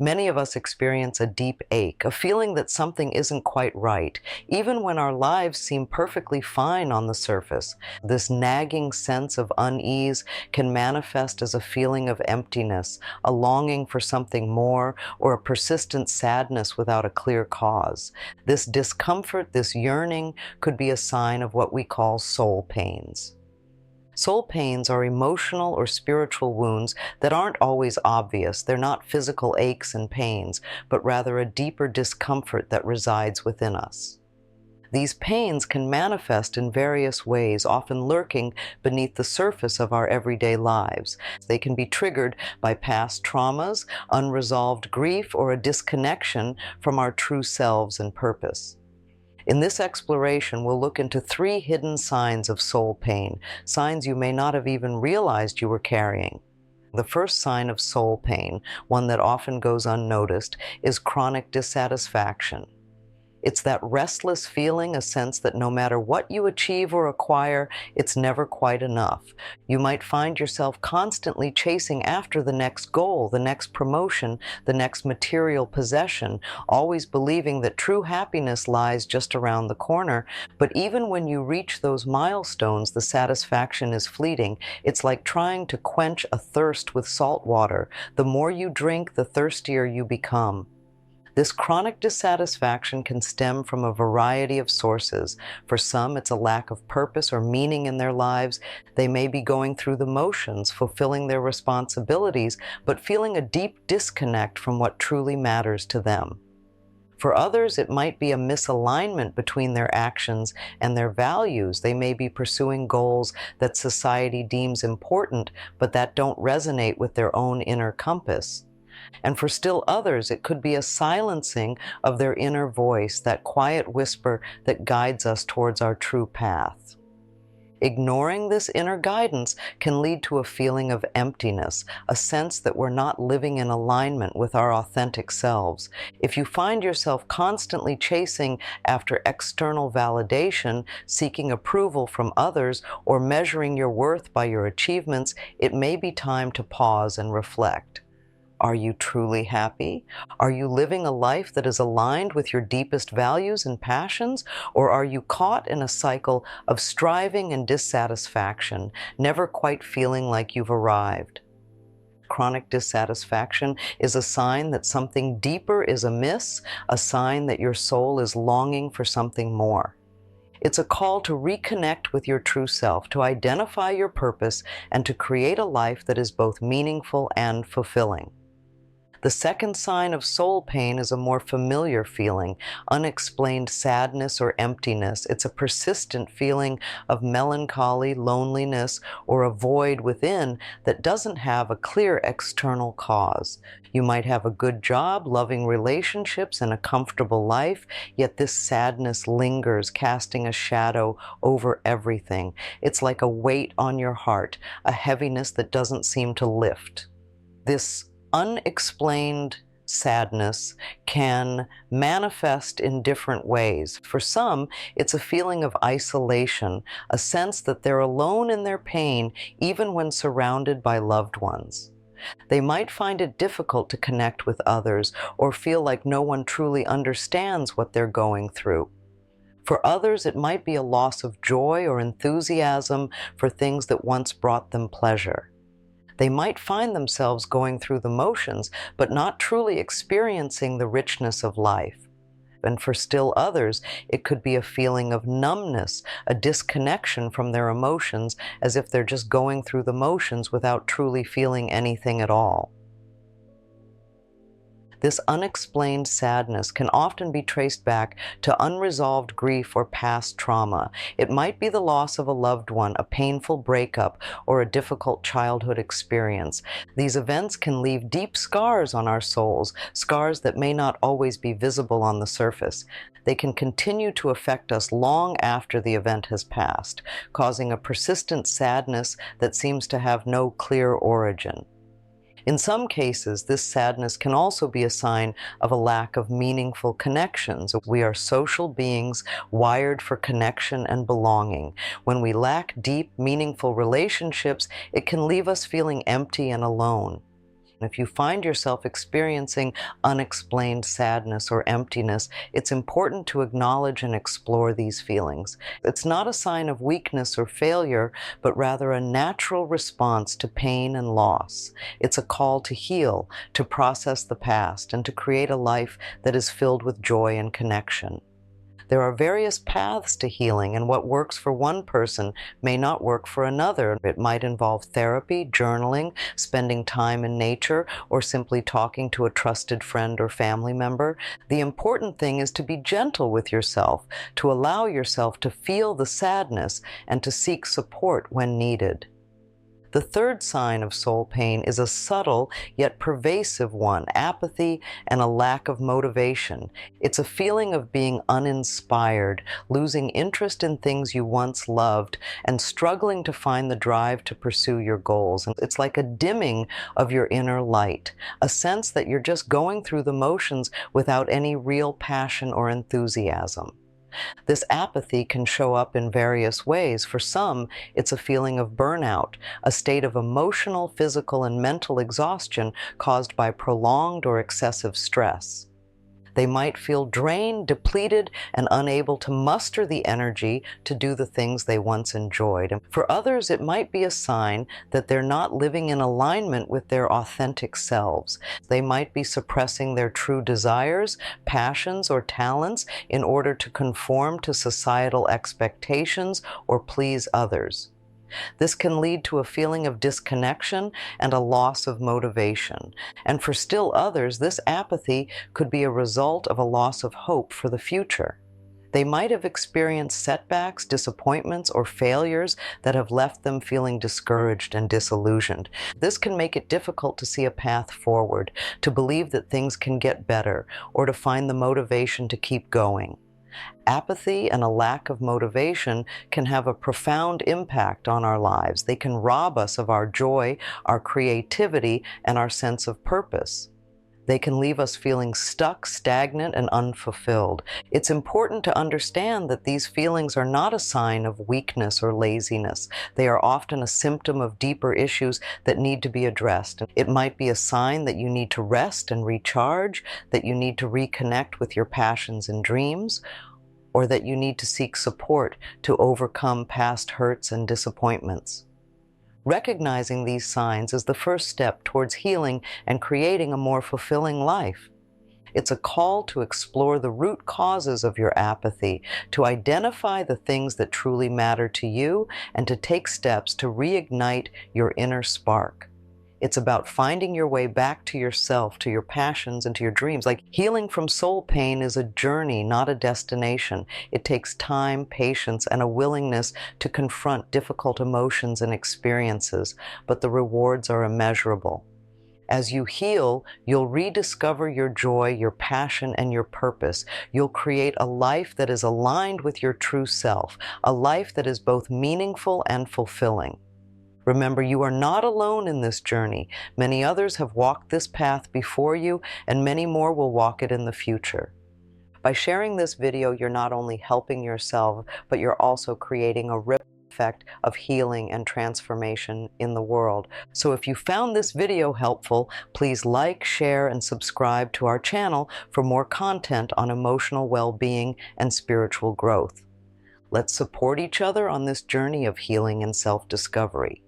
Many of us experience a deep ache, a feeling that something isn't quite right, even when our lives seem perfectly fine on the surface. This nagging sense of unease can manifest as a feeling of emptiness, a longing for something more, or a persistent sadness without a clear cause. This discomfort, this yearning, could be a sign of what we call soul pains. Soul pains are emotional or spiritual wounds that aren't always obvious. They're not physical aches and pains, but rather a deeper discomfort that resides within us. These pains can manifest in various ways, often lurking beneath the surface of our everyday lives. They can be triggered by past traumas, unresolved grief, or a disconnection from our true selves and purpose. In this exploration, we'll look into 3 hidden signs of soul pain, signs you may not have even realized you were carrying. The first sign of soul pain, one that often goes unnoticed, is chronic dissatisfaction. It's that restless feeling, a sense that no matter what you achieve or acquire, it's never quite enough. You might find yourself constantly chasing after the next goal, the next promotion, the next material possession, always believing that true happiness lies just around the corner. But even when you reach those milestones, the satisfaction is fleeting. It's like trying to quench a thirst with salt water. The more you drink, the thirstier you become. This chronic dissatisfaction can stem from a variety of sources. For some, it's a lack of purpose or meaning in their lives. They may be going through the motions, fulfilling their responsibilities, but feeling a deep disconnect from what truly matters to them. For others, it might be a misalignment between their actions and their values. They may be pursuing goals that society deems important, but that don't resonate with their own inner compass. And for still others, it could be a silencing of their inner voice, that quiet whisper that guides us towards our true path. Ignoring this inner guidance can lead to a feeling of emptiness, a sense that we're not living in alignment with our authentic selves. If you find yourself constantly chasing after external validation, seeking approval from others, or measuring your worth by your achievements, it may be time to pause and reflect. Are you truly happy? Are you living a life that is aligned with your deepest values and passions? Or are you caught in a cycle of striving and dissatisfaction, never quite feeling like you've arrived? Chronic dissatisfaction is a sign that something deeper is amiss, a sign that your soul is longing for something more. It's a call to reconnect with your true self, to identify your purpose, and to create a life that is both meaningful and fulfilling. The second sign of soul pain is a more familiar feeling, unexplained sadness or emptiness. It's a persistent feeling of melancholy, loneliness, or a void within that doesn't have a clear external cause. You might have a good job, loving relationships, and a comfortable life, yet this sadness lingers, casting a shadow over everything. It's like a weight on your heart, a heaviness that doesn't seem to lift. This unexplained sadness can manifest in different ways. For some, it's a feeling of isolation, a sense that they're alone in their pain, even when surrounded by loved ones. They might find it difficult to connect with others or feel like no one truly understands what they're going through. For others, it might be a loss of joy or enthusiasm for things that once brought them pleasure. They might find themselves going through the motions, but not truly experiencing the richness of life. And for still others, it could be a feeling of numbness, a disconnection from their emotions, as if they're just going through the motions without truly feeling anything at all. This unexplained sadness can often be traced back to unresolved grief or past trauma. It might be the loss of a loved one, a painful breakup, or a difficult childhood experience. These events can leave deep scars on our souls, scars that may not always be visible on the surface. They can continue to affect us long after the event has passed, causing a persistent sadness that seems to have no clear origin. In some cases, this sadness can also be a sign of a lack of meaningful connections. We are social beings wired for connection and belonging. When we lack deep, meaningful relationships, it can leave us feeling empty and alone. If you find yourself experiencing unexplained sadness or emptiness, it's important to acknowledge and explore these feelings. It's not a sign of weakness or failure, but rather a natural response to pain and loss. It's a call to heal, to process the past, and to create a life that is filled with joy and connection. There are various paths to healing, and what works for one person may not work for another. It might involve therapy, journaling, spending time in nature, or simply talking to a trusted friend or family member. The important thing is to be gentle with yourself, to allow yourself to feel the sadness and to seek support when needed. The third sign of soul pain is a subtle yet pervasive one: apathy and a lack of motivation. It's a feeling of being uninspired, losing interest in things you once loved, and struggling to find the drive to pursue your goals. And it's like a dimming of your inner light, a sense that you're just going through the motions without any real passion or enthusiasm. This apathy can show up in various ways. For some, it's a feeling of burnout, a state of emotional, physical, and mental exhaustion caused by prolonged or excessive stress. They might feel drained, depleted, and unable to muster the energy to do the things they once enjoyed. And for others, it might be a sign that they're not living in alignment with their authentic selves. They might be suppressing their true desires, passions, or talents in order to conform to societal expectations or please others. This can lead to a feeling of disconnection and a loss of motivation. And for still others, this apathy could be a result of a loss of hope for the future. They might have experienced setbacks, disappointments, or failures that have left them feeling discouraged and disillusioned. This can make it difficult to see a path forward, to believe that things can get better, or to find the motivation to keep going. Apathy and a lack of motivation can have a profound impact on our lives. They can rob us of our joy, our creativity, and our sense of purpose. They can leave us feeling stuck, stagnant, and unfulfilled. It's important to understand that these feelings are not a sign of weakness or laziness. They are often a symptom of deeper issues that need to be addressed. It might be a sign that you need to rest and recharge, that you need to reconnect with your passions and dreams, or that you need to seek support to overcome past hurts and disappointments. Recognizing these signs is the first step towards healing and creating a more fulfilling life. It's a call to explore the root causes of your apathy, to identify the things that truly matter to you, and to take steps to reignite your inner spark. It's about finding your way back to yourself, to your passions, and to your dreams. Like, healing from soul pain is a journey, not a destination. It takes time, patience, and a willingness to confront difficult emotions and experiences, but the rewards are immeasurable. As you heal, you'll rediscover your joy, your passion, and your purpose. You'll create a life that is aligned with your true self, a life that is both meaningful and fulfilling. Remember, you are not alone in this journey. Many others have walked this path before you, and many more will walk it in the future. By sharing this video, you're not only helping yourself, but you're also creating a ripple effect of healing and transformation in the world. So if you found this video helpful, please like, share, and subscribe to our channel for more content on emotional well-being and spiritual growth. Let's support each other on this journey of healing and self-discovery.